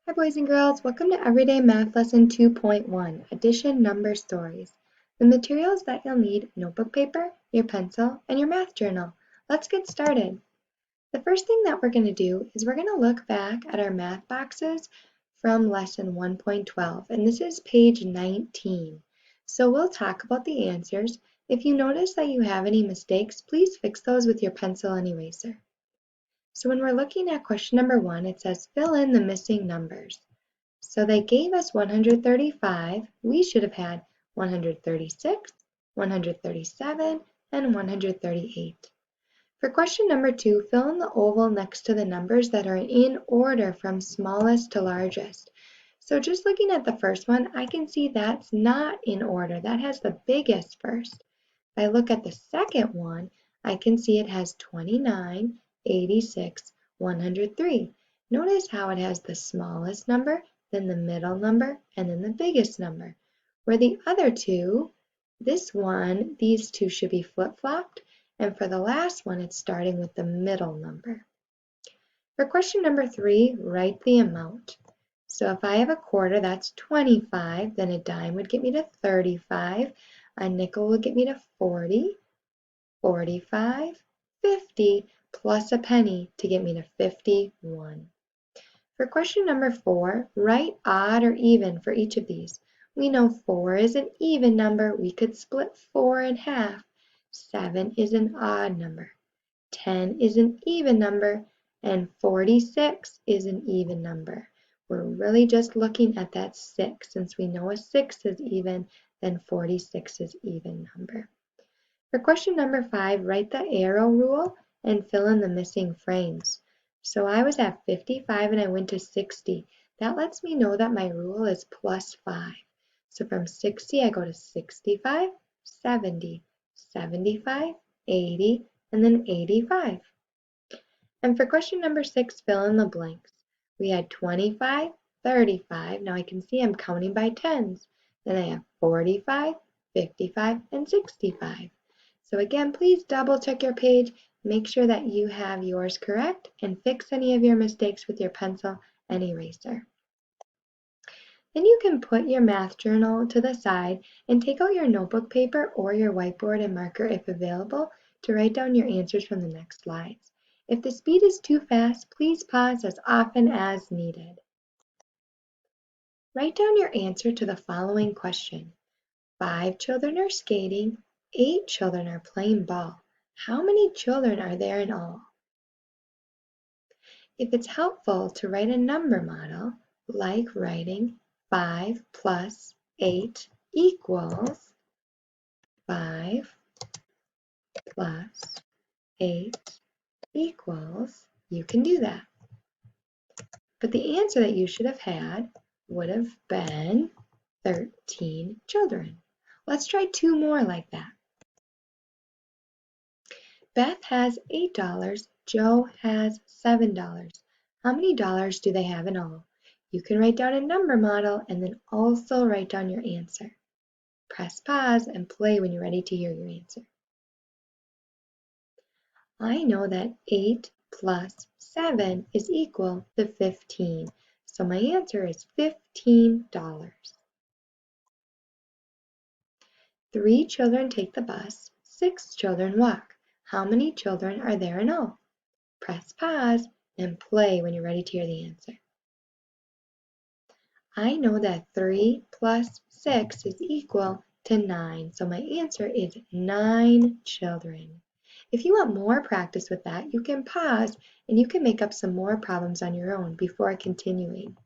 Hi boys and girls, welcome to Everyday Math Lesson 2.1, Addition Number Stories. The materials that you'll need: notebook paper, your pencil, and your math journal. Let's get started. The first thing that we're going to do is we're going to look back at our math boxes from lesson 1.12, and this is page 19. So we'll talk about the answers. If you notice that you have any mistakes, please fix those with your pencil and eraser. So when we're looking at question number 1, it says fill in the missing numbers. So they gave us 135. We should have had 136, 137, and 138. For question number 2, fill in the oval next to the numbers that are in order from smallest to largest. So just looking at the first one, I can see that's not in order. That has the biggest first. If I look at the second one, I can see it has 29, 86, 103. Notice how it has the smallest number, then the middle number, and then the biggest number. Where the other two, this one, these two should be flip-flopped, and for the last one, it's starting with the middle number. For question number 3, write the amount. So if I have a quarter, that's 25, then a dime would get me to 35, a nickel would get me to 40, 45, 50, plus a penny to get me to 51. For question number 4, write odd or even for each of these. We know 4 is an even number. We could split 4 in half. 7 is an odd number. 10 is an even number. And 46 is an even number. We're really just looking at that 6. Since we know a 6 is even, then 46 is even number. For question number 5, write the arrow rule and fill in the missing frames. So I was at 55 and I went to 60. That lets me know that my rule is plus 5. So from 60, I go to 65, 70, 75, 80, and then 85. And for question number 6, fill in the blanks. We had 25, 35. Now I can see I'm counting by tens. Then I have 45, 55, and 65. So again, please double check your page, make sure that you have yours correct, and fix any of your mistakes with your pencil and eraser. Then you can put your math journal to the side and take out your notebook paper or your whiteboard and marker if available to write down your answers from the next slides. If the speed is too fast, please pause as often as needed. Write down your answer to the following question. 5 children are skating, 8 children are playing ball. How many children are there in all? If it's helpful to write a number model, like writing 5 plus 8 equals 5 plus 8 equals, you can do that. But the answer that you should have had would have been 13 children. Let's try 2 more like that. Beth has $8. Joe has $7. How many dollars do they have in all? You can write down a number model and then also write down your answer. Press pause and play when you're ready to hear your answer. I know that 8 plus 7 is equal to 15. So my answer is $15. 3 children take the bus, 6 children walk. How many children are there in all? Press pause and play when you're ready to hear the answer. I know that 3 plus 6 is equal to 9, so my answer is 9 children. If you want more practice with that, you can pause and you can make up some more problems on your own before continuing.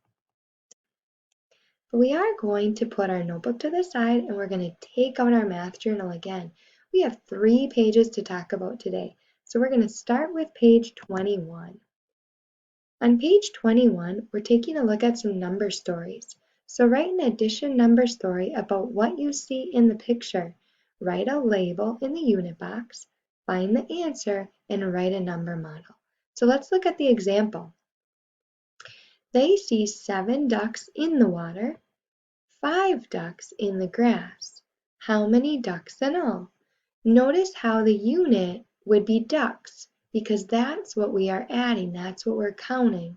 But we are going to put our notebook to the side and we're going to take out our math journal again. We have 3 pages to talk about today, so we're going to start with page 21. On page 21, we're taking a look at some number stories. So write an addition number story about what you see in the picture. Write a label in the unit box, find the answer, and write a number model. So let's look at the example. They see 7 ducks in the water, 5 ducks in the grass. How many ducks in all? Notice how the unit would be ducks, because that's what we are adding, that's what we're counting.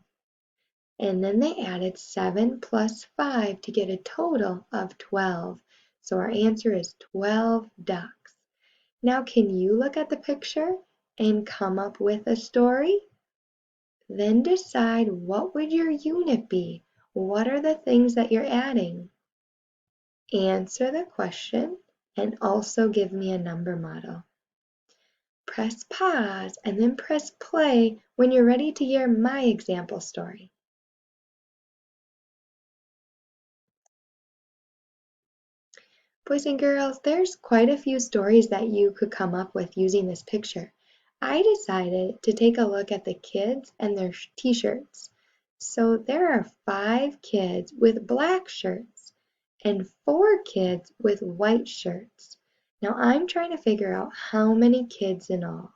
And then they added 7 plus 5 to get a total of 12. So our answer is 12 ducks. Now can you look at the picture and come up with a story? Then decide what would your unit be? What are the things that you're adding? Answer the question and also give me a number model. Press pause and then press play when you're ready to hear my example story. Boys and girls, there's quite a few stories that you could come up with using this picture. I decided to take a look at the kids and their t-shirts. So there are 5 kids with black shirts and 4 kids with white shirts. Now I'm trying to figure out how many kids in all.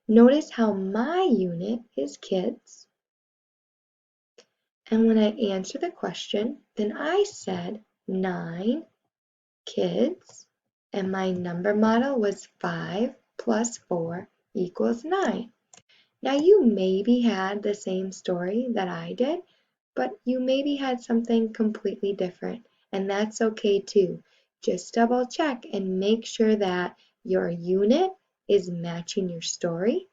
Notice how my unit is kids. And when I answer the question, then I said 9 kids, and my number model was 5 plus 4 equals 9. Now you maybe had the same story that I did, but you maybe had something completely different, and that's okay too. Just double check and make sure that your unit is matching your story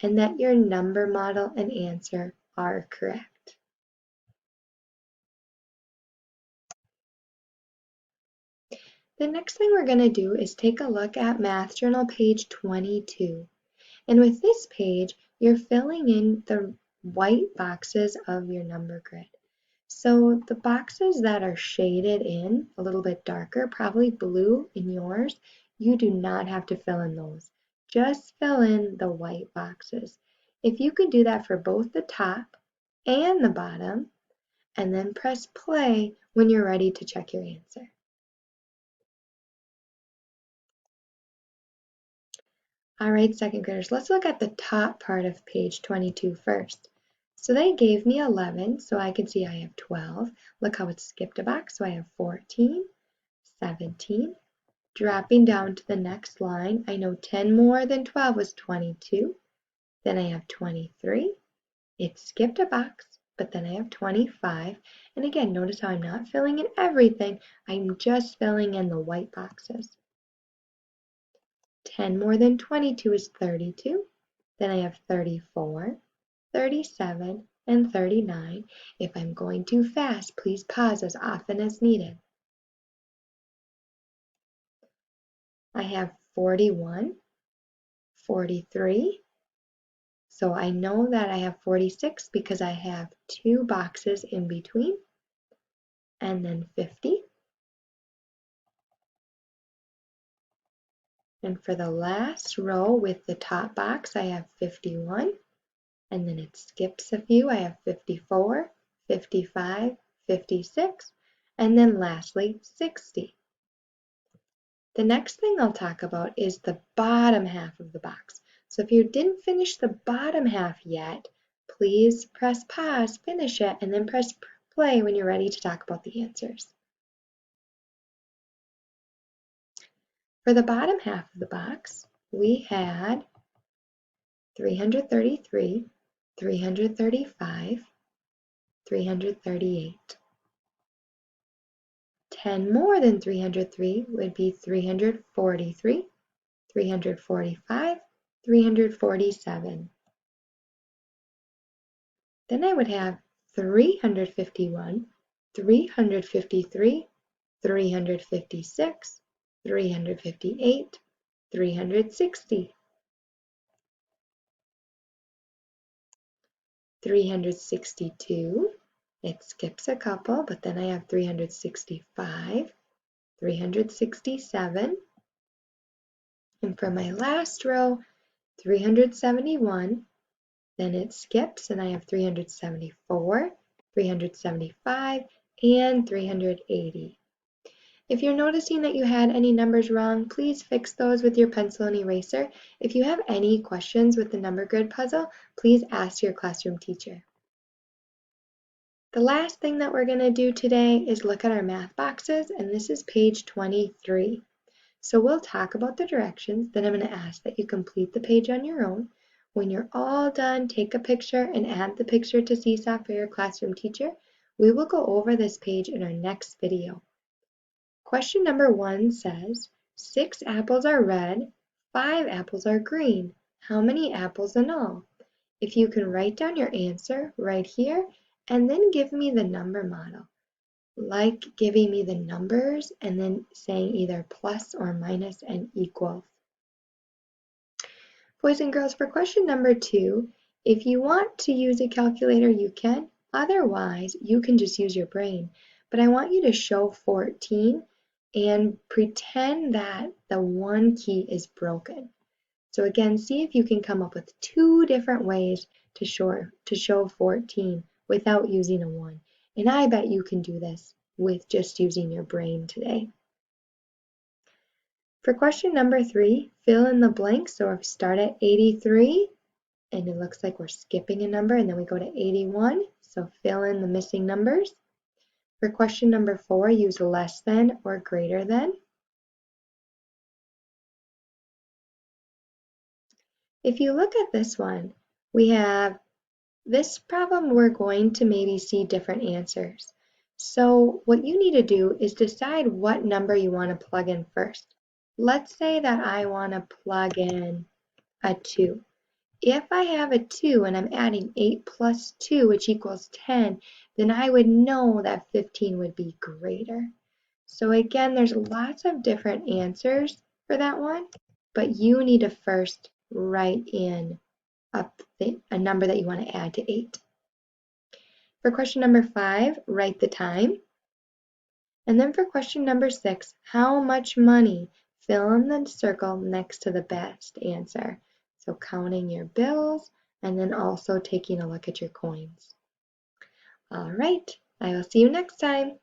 and that your number model and answer are correct. The next thing we're going to do is take a look at Math Journal page 22. And with this page, you're filling in the white boxes of your number grid. So the boxes that are shaded in a little bit darker, probably blue in yours, you do not have to fill in those. Just fill in the white boxes. If you could do that for both the top and the bottom, and then press play when you're ready to check your answer. All right, second graders, let's look at the top part of page 22 first. So they gave me 11, so I can see I have 12. Look how it skipped a box, so I have 14, 17. Dropping down to the next line, I know 10 more than 12 was 22. Then I have 23. It skipped a box, but then I have 25. And again, notice how I'm not filling in everything. I'm just filling in the white boxes. 10 more than 22 is 32. Then I have 34, 37, and 39. If I'm going too fast, please pause as often as needed. I have 41, 43. So I know that I have 46 because I have 2 boxes in between. And then 50. And for the last row with the top box, I have 51. And then it skips a few. I have 54, 55, 56, and then lastly 60. The next thing I'll talk about is the bottom half of the box. So if you didn't finish the bottom half yet, please press pause, finish it, and then press play when you're ready to talk about the answers. For the bottom half of the box, we had 333, 335, 338. 10 more than 303 would be 343, 345, 347. Then I would have 351, 353, 356, 358, 360. 362, it skips a couple, but then I have 365, 367, and for my last row, 371, then it skips and I have 374, 375, and 380. If you're noticing that you had any numbers wrong, please fix those with your pencil and eraser. If you have any questions with the number grid puzzle, please ask your classroom teacher. The last thing that we're going to do today is look at our math boxes, and this is page 23. So we'll talk about the directions, then I'm going to ask that you complete the page on your own. When you're all done, take a picture and add the picture to Seesaw for your classroom teacher. We will go over this page in our next video. Question number 1 says, 6 apples are red, 5 apples are green. How many apples in all? If you can write down your answer right here and then give me the number model, like giving me the numbers and then saying either plus or minus and equals. Boys and girls, for question number 2, if you want to use a calculator, you can. Otherwise, you can just use your brain. But I want you to show 14 and pretend that the 1 key is broken. So again, see if you can come up with 2 different ways to show 14 without using a 1. And I bet you can do this with just using your brain today. For question number 3, fill in the blank. So if we start at 83, and it looks like we're skipping a number, and then we go to 81. So fill in the missing numbers. For question number 4, use less than or greater than. If you look at this one, we have this problem, we're going to maybe see different answers. So what you need to do is decide what number you want to plug in first. Let's say that I want to plug in a 2. If I have a 2 and I'm adding 8 plus 2, which equals 10, then I would know that 15 would be greater. So again, there's lots of different answers for that one, but you need to first write in a number that you want to add to 8. For question number 5, write the time. And then for question number 6, how much money? Fill in the circle next to the best answer. So counting your bills and then also taking a look at your coins. All right, I will see you next time.